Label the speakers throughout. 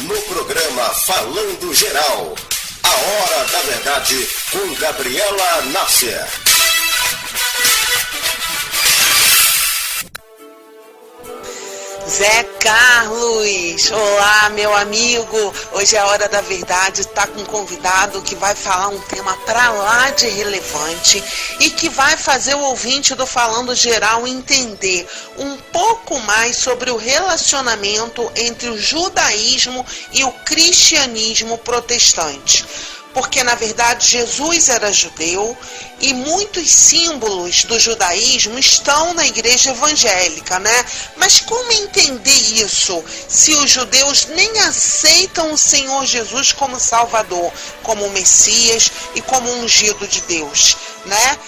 Speaker 1: no programa Falando Geral. A Hora da Verdade com Gabriela Nácia.
Speaker 2: Zé Carlos, olá meu amigo, hoje é a Hora da Verdade, está com um convidado que vai falar um tema pra lá de relevante e que vai fazer o ouvinte do Falando Geral entender um pouco mais sobre o relacionamento entre o judaísmo e o cristianismo protestante. Porque, na verdade, Jesus era judeu e muitos símbolos do judaísmo estão na igreja evangélica, né? Mas como entender isso se os judeus nem aceitam o Senhor Jesus como Salvador, como Messias e como ungido de Deus, né?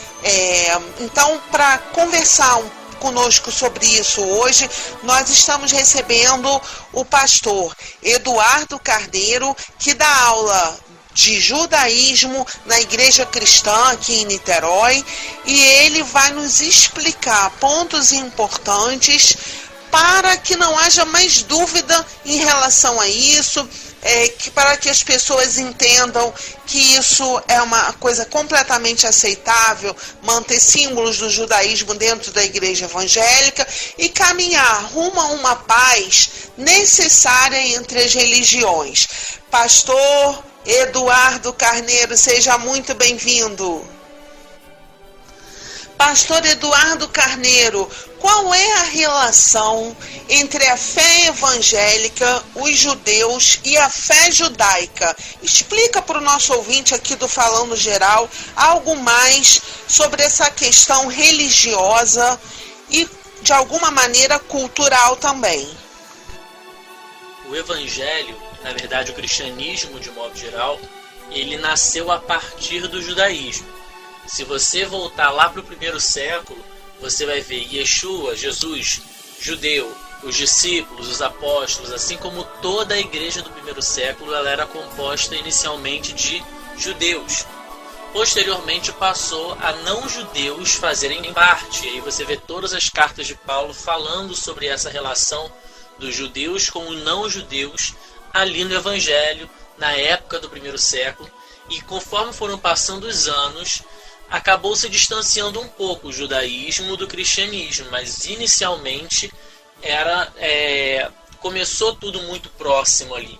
Speaker 2: Então, para conversar conosco sobre isso hoje, nós estamos recebendo o pastor Eduardo Carneiro, que dá aula de judaísmo na igreja cristã aqui em Niterói, e ele vai nos explicar pontos importantes para que não haja mais dúvida em relação a isso, para que as pessoas entendam que isso é uma coisa completamente aceitável, manter símbolos do judaísmo dentro da igreja evangélica e caminhar rumo a uma paz necessária entre as religiões. Pastor Eduardo Carneiro, seja muito bem-vindo. Pastor Eduardo Carneiro, qual é a relação entre a fé evangélica, os judeus e a fé judaica? Explica para o nosso ouvinte aqui do Falando Geral algo mais sobre essa questão religiosa e, de alguma maneira, cultural também.
Speaker 3: O evangelho, na verdade o cristianismo de modo geral, ele nasceu a partir do judaísmo. Se você voltar lá para o primeiro século, você vai ver Yeshua, Jesus, judeu, os discípulos, os apóstolos, assim como toda a igreja do primeiro século, ela era composta inicialmente de judeus. Posteriormente passou a não-judeus fazerem parte. E aí você vê todas as cartas de Paulo falando sobre essa relação dos judeus com os não-judeus ali no Evangelho, na época do primeiro século, e conforme foram passando os anos, acabou se distanciando um pouco o judaísmo do cristianismo, mas inicialmente começou tudo muito próximo ali.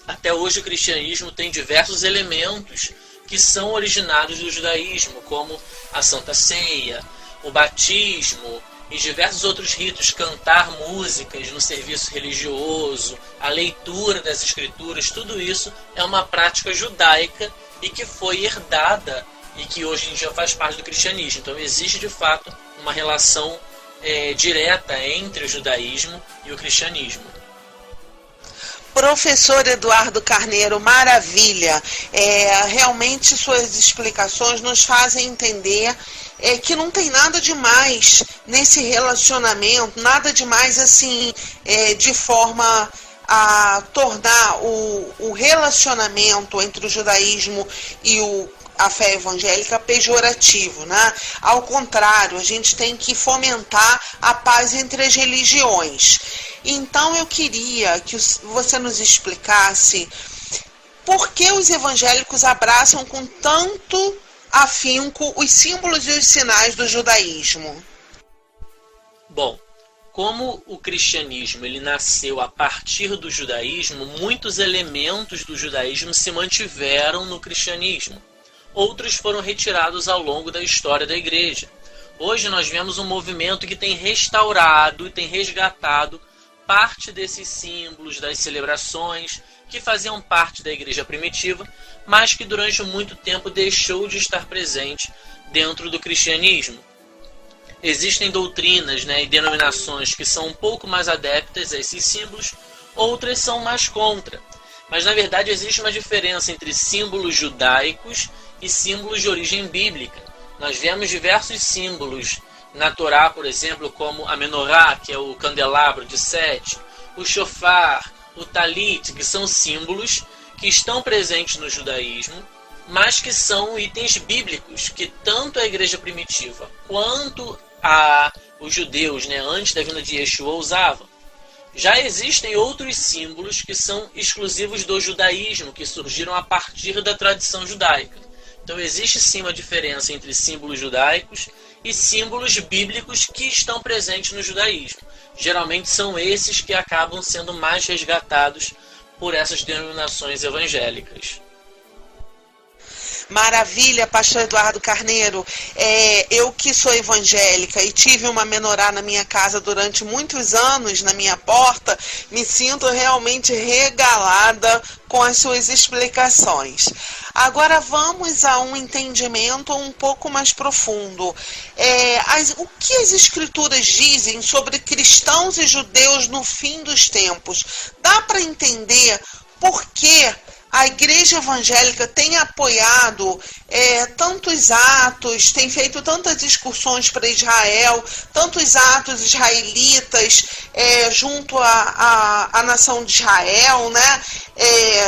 Speaker 3: Até hoje o cristianismo tem diversos elementos que são originados do judaísmo, como a Santa Ceia, o batismo, e diversos outros ritos, cantar músicas no serviço religioso, a leitura das escrituras, tudo isso é uma prática judaica e que foi herdada e que hoje em dia faz parte do cristianismo. Então existe de fato uma relação direta entre o judaísmo e o cristianismo.
Speaker 2: Professor Eduardo Carneiro, maravilha! Realmente suas explicações nos fazem entender que não tem nada demais nesse relacionamento, nada demais assim, de forma a tornar o relacionamento entre o judaísmo e a fé evangélica pejorativo, né? Ao contrário, a gente tem que fomentar a paz entre as religiões. Então eu queria que você nos explicasse por que os evangélicos abraçam com tanto afinco os símbolos e os sinais do judaísmo.
Speaker 3: Bom, como o cristianismo ele nasceu a partir do judaísmo, muitos elementos do judaísmo se mantiveram no cristianismo. Outros foram retirados ao longo da história da igreja. Hoje nós vemos um movimento que tem restaurado e tem resgatado parte desses símbolos, das celebrações que faziam parte da igreja primitiva, mas que durante muito tempo deixou de estar presente dentro do cristianismo. Existem doutrinas, e denominações que são um pouco mais adeptas a esses símbolos, outras são mais contra. Mas na verdade existe uma diferença entre símbolos judaicos e símbolos de origem bíblica. Nós vemos diversos símbolos na Torá, por exemplo, como a menorá, que é o candelabro de 7, o shofar, o talit, que são símbolos que estão presentes no judaísmo, mas que são itens bíblicos que tanto a igreja primitiva quanto os judeus, antes da vinda de Yeshua, usavam. Já existem outros símbolos que são exclusivos do judaísmo, que surgiram a partir da tradição judaica. Então existe sim uma diferença entre símbolos judaicos e símbolos bíblicos que estão presentes no judaísmo. Geralmente são esses que acabam sendo mais resgatados por essas denominações evangélicas.
Speaker 2: Maravilha, pastor Eduardo Carneiro. Eu que sou evangélica e tive uma menorá na minha casa durante muitos anos, na minha porta, me sinto realmente regalada com as suas explicações. Agora vamos a um entendimento um pouco mais profundo. O que as escrituras dizem sobre cristãos e judeus no fim dos tempos? Dá para entender por que a igreja evangélica tem apoiado tantos atos, tem feito tantas excursões para Israel, tantos atos israelitas junto à nação de Israel, né?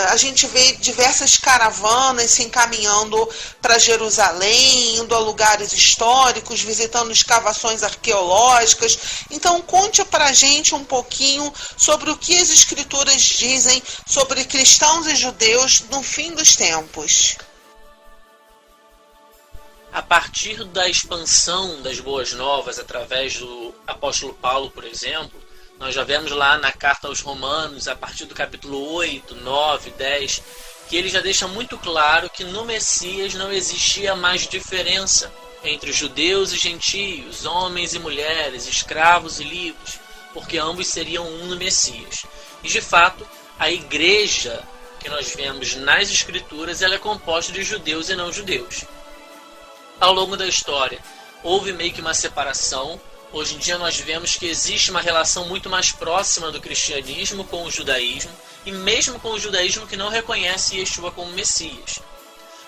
Speaker 2: A gente vê diversas caravanas se encaminhando para Jerusalém, indo a lugares históricos, visitando escavações arqueológicas. Então, conte para a gente um pouquinho sobre o que as escrituras dizem sobre cristãos e judeus no fim dos tempos.
Speaker 3: A partir da expansão das Boas Novas através do apóstolo Paulo, por exemplo, nós já vemos lá na carta aos Romanos, a partir do capítulo 8, 9, 10, que ele já deixa muito claro que no Messias não existia mais diferença entre judeus e gentios, homens e mulheres, escravos e livres, porque ambos seriam um no Messias. E de fato, a igreja que nós vemos nas Escrituras, ela é composta de judeus e não judeus. Ao longo da história, houve meio que uma separação. Hoje em dia nós vemos que existe uma relação muito mais próxima do cristianismo com o judaísmo, e mesmo com o judaísmo que não reconhece Yeshua como Messias.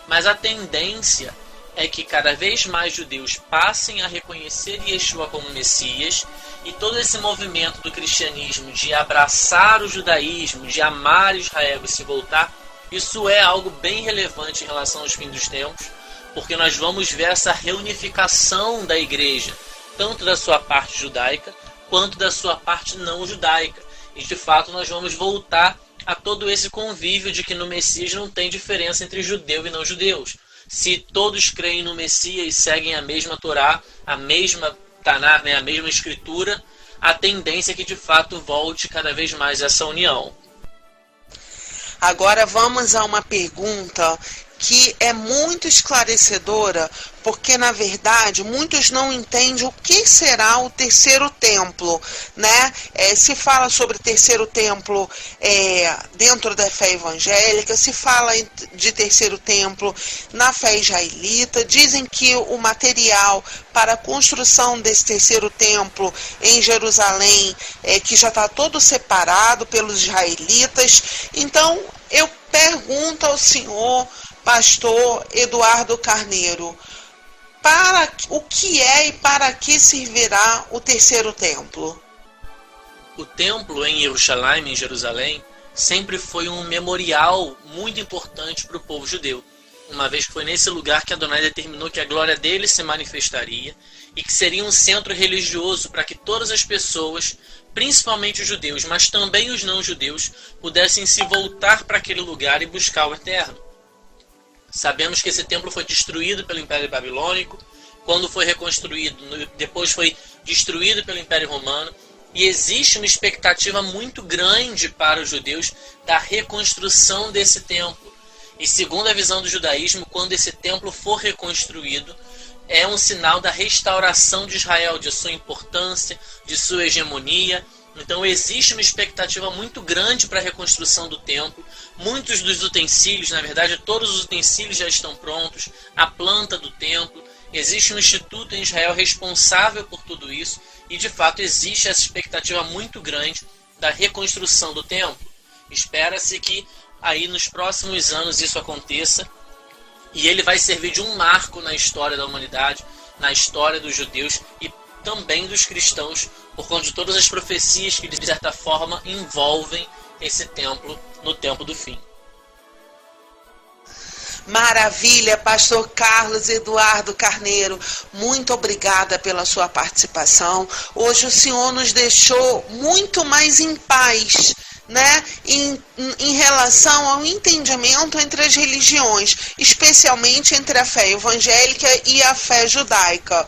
Speaker 3: Mas a tendência é que cada vez mais judeus passem a reconhecer Yeshua como Messias, e todo esse movimento do cristianismo de abraçar o judaísmo, de amar Israel e se voltar, isso é algo bem relevante em relação aos fins dos tempos, porque nós vamos ver essa reunificação da igreja, tanto da sua parte judaica, quanto da sua parte não judaica. E de fato nós vamos voltar a todo esse convívio de que no Messias não tem diferença entre judeu e não judeus. Se todos creem no Messias e seguem a mesma Torá, a mesma Taná, né, a mesma Escritura, a tendência é que de fato volte cada vez mais essa união.
Speaker 2: Agora vamos a uma pergunta que é muito esclarecedora, porque na verdade muitos não entendem o que será o terceiro templo, né? Se fala sobre terceiro templo dentro da fé evangélica, se fala de terceiro templo na fé israelita. Dizem que o material para a construção desse terceiro templo em Jerusalém que já está todo separado pelos israelitas. Então eu pergunto ao senhor, pastor Eduardo Carneiro, para o que é e para que servirá o terceiro templo?
Speaker 3: O templo em Jerusalém, sempre foi um memorial muito importante para o povo judeu, uma vez que foi nesse lugar que Adonai determinou que a glória dele se manifestaria e que seria um centro religioso para que todas as pessoas, principalmente os judeus, mas também os não-judeus, pudessem se voltar para aquele lugar e buscar o eterno. Sabemos que esse templo foi destruído pelo Império Babilônico, quando foi reconstruído, depois foi destruído pelo Império Romano, e existe uma expectativa muito grande para os judeus da reconstrução desse templo. E segundo a visão do judaísmo, quando esse templo for reconstruído, é um sinal da restauração de Israel, de sua importância, de sua hegemonia. Então existe uma expectativa muito grande para a reconstrução do templo. Muitos dos utensílios, na verdade todos os utensílios já estão prontos, a planta do templo. Existe um instituto em Israel responsável por tudo isso e de fato existe essa expectativa muito grande da reconstrução do templo. Espera-se que aí nos próximos anos isso aconteça e ele vai servir de um marco na história da humanidade, na história dos judeus e também dos cristãos, por conta de todas as profecias que de certa forma envolvem esse templo no tempo do fim.
Speaker 2: Maravilha, pastor Carlos Eduardo Carneiro, muito obrigada pela sua participação. Hoje o senhor nos deixou muito mais em paz, né, em relação ao entendimento entre as religiões, especialmente entre a fé evangélica e a fé judaica,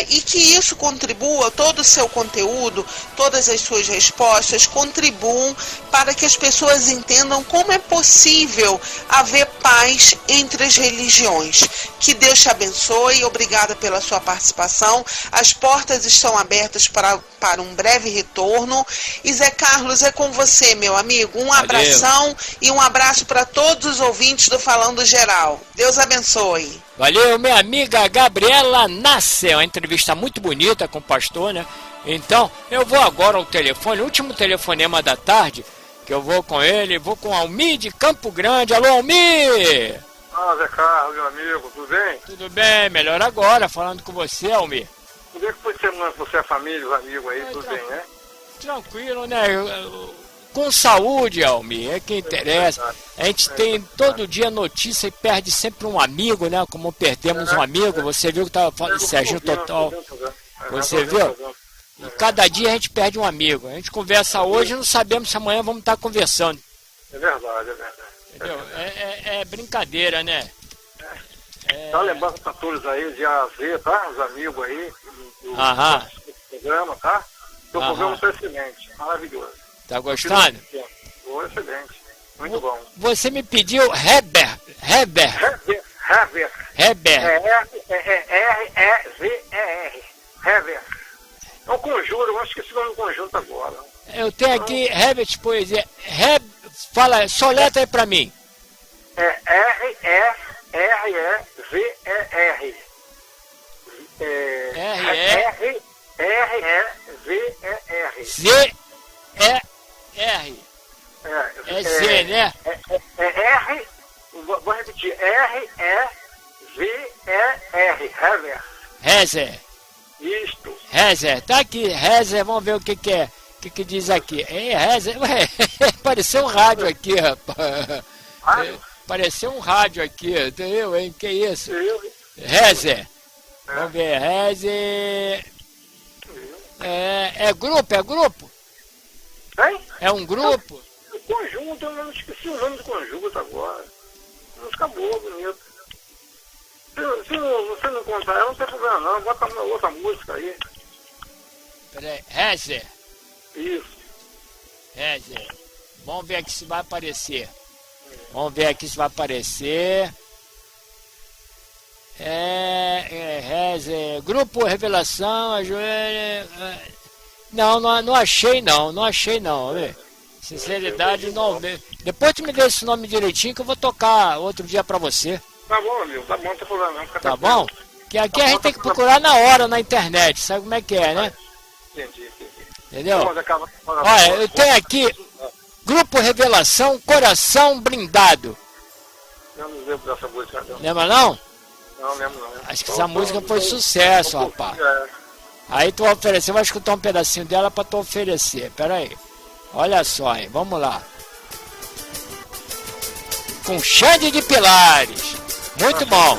Speaker 2: e que isso contribua, todo o seu conteúdo, todas as suas respostas contribuam para que as pessoas entendam como é possível haver paz entre as religiões. Que Deus te abençoe, obrigada pela sua participação, as portas estão abertas para um breve retorno. E Zé Carlos, é com você, meu amigo, um abração e um abraço para todos os ouvintes do Falando Geral. Deus abençoe.
Speaker 4: Valeu, minha amiga Gabriela Nasce, uma entrevista muito bonita com o pastor, né? Então, eu vou agora ao telefone, último telefonema da tarde, que eu vou com ele, vou com Almir de Campo Grande. Alô, Almir!
Speaker 5: Zé Carlos, meu amigo, tudo bem?
Speaker 4: Tudo bem, melhor agora, falando com você, Almir.
Speaker 5: Tudo bem que foi semana com você, a família, os amigos aí, tudo bem, né?
Speaker 4: Tranquilo, né? Com saúde, Almir, é que interessa. A gente tem todo dia notícia e perde sempre um amigo, né? Como perdemos um amigo, você viu que estava falando de Serginho Total. Você viu? E cada dia a gente perde um amigo. A gente conversa hoje e não sabemos se amanhã vamos estar conversando.
Speaker 5: É verdade, é verdade.
Speaker 4: Entendeu? É brincadeira, né?
Speaker 5: Tá lembrando para todos aí de A a Z, tá? Os amigos aí do programa, tá? O programa foi excelente, maravilhoso.
Speaker 4: Tá gostando?
Speaker 5: Foi excelente, muito bom.
Speaker 4: Você me pediu Heber.
Speaker 5: Heber. R-E-Z-E-R. Heber. É um conjunto, eu acho que esse nome é um conjunto agora.
Speaker 4: Eu tenho aqui Heber Poesia. Fala, soletra aí pra mim.
Speaker 5: É R-E-Z-E-R. R-E-Z-E-R.
Speaker 4: Z-E-R. É Z, né?
Speaker 5: R, vou repetir, R-E-Z-E-R.
Speaker 4: Rezer.
Speaker 5: Isto.
Speaker 4: Rezer, tá aqui, Rezer, vamos ver o que é. O que diz aqui? Rezer, apareceu um rádio aqui, rapaz. Apareceu um rádio aqui, entendeu, hein? Que isso? Rezer. Vamos ver, Rezer. É grupo?
Speaker 5: Hein?
Speaker 4: É um grupo?
Speaker 5: O conjunto, eu não esqueci o nome do conjunto agora. Música boa, bonita. Se você não contar ela, não tem problema não. Bota uma outra música aí.
Speaker 4: Peraí, Rezer.
Speaker 5: Isso.
Speaker 4: Rezer. Vamos ver aqui se vai aparecer. Vamos ver aqui se vai aparecer. Rezer. Grupo Revelação, ajoelha. Não achei não. Sinceridade, não. Depois tu me dê esse nome direitinho que eu vou tocar outro dia pra você.
Speaker 5: Tá bom, amigo, tá bom, não tem problema não.
Speaker 4: Tá bom? Que aqui a gente tem que procurar na hora na internet, sabe como é que é, né?
Speaker 5: Entendi.
Speaker 4: Entendeu? Olha, eu tenho aqui Grupo Revelação, Coração Blindado.
Speaker 5: Eu não lembro dessa música, não.
Speaker 4: Lembra não?
Speaker 5: Não lembro não.
Speaker 4: Acho que essa música foi sucesso, rapaz. Aí tu vai oferecer, vai escutar um pedacinho dela pra tu oferecer. Pera aí. Olha só, hein? Vamos lá. Com Xande de Pilares. Muito bom.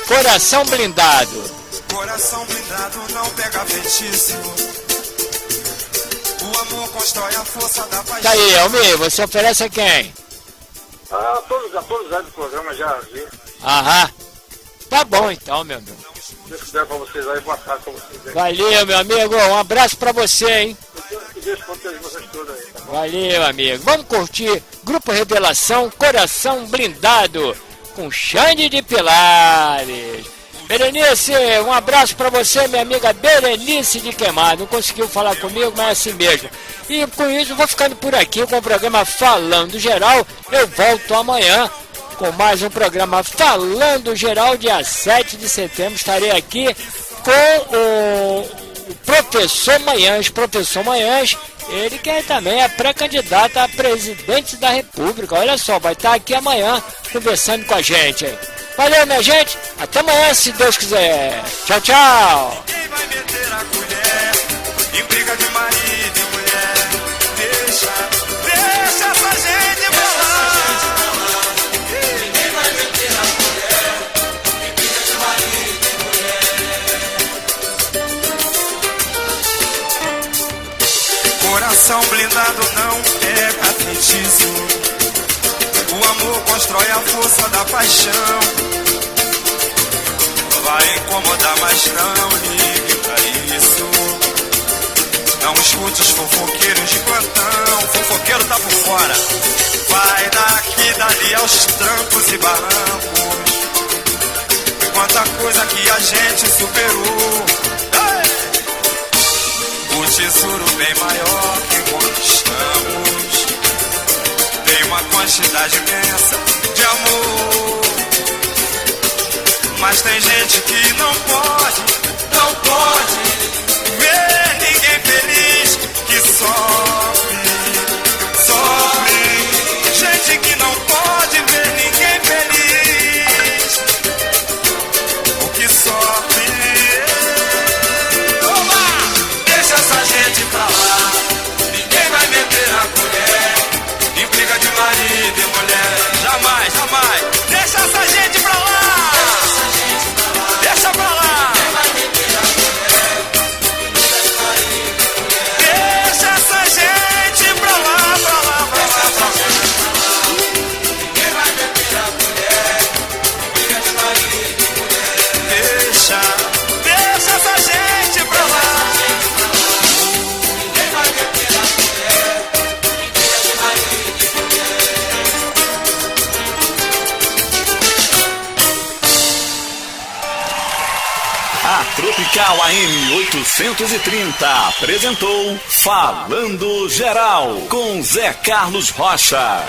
Speaker 4: Coração Blindado.
Speaker 6: Coração blindado não pega feitiço. O amor constrói a força da paixão.
Speaker 4: Tá aí, Almir, você oferece a quem?
Speaker 5: Todos aí do programa já vi.
Speaker 4: Aham. Tá bom então, meu amigo.
Speaker 5: Se Deus quiser pra vocês aí, boa tarde pra vocês aí.
Speaker 4: Valeu, meu amigo. Um abraço pra você, hein?
Speaker 5: Que Deus proteja vocês todos aí, tá bom?
Speaker 4: Valeu, amigo. Vamos curtir Grupo Revelação, Coração Blindado, com Xande de Pilares. Berenice, um abraço pra você, minha amiga Berenice de Queimado. Não conseguiu falar comigo, mas é assim mesmo. E com isso, eu vou ficando por aqui com o programa Falando Geral. Eu volto amanhã com mais um programa Falando Geral, dia 7 de setembro. Estarei aqui com o professor Manhãs, ele que também é pré-candidato a presidente da República. Olha só, vai estar aqui amanhã conversando com a gente aí. Valeu, minha gente, até amanhã, se Deus quiser. Tchau, tchau.
Speaker 6: Quem vai meter a colher em briga de marido e mulher? Deixa essa gente falar. Coração blindado não pega feitiço. O amor constrói a força da paixão. Vai incomodar, mas não ligue pra isso. Não escute os fofoqueiros de plantão. Fofoqueiro tá por fora. Vai daqui e dali aos trancos e barrancos. Quanta coisa que a gente superou. O tesouro bem maior que conquistamos. Tem uma quantidade imensa de amor. Mas tem gente que não pode ver ninguém feliz, que sofre. Gente que não pode ver ninguém feliz, o que sofre. Deixa essa gente pra lá, ninguém vai meter a colher em briga de marido e mulher. Jamais, jamais. Deixa essa gente pra lá. Deixa pra lá. Deixa essa gente pra lá, pra lá, pra lá, pra lá. Ninguém vai meter a colher em briga de marido e mulher. Deixa essa gente pra lá. Ninguém vai meter a colher em briga de marido e mulher.
Speaker 7: A Tropical AM 830 apresentou Falando Geral com Zé Carlos Rocha.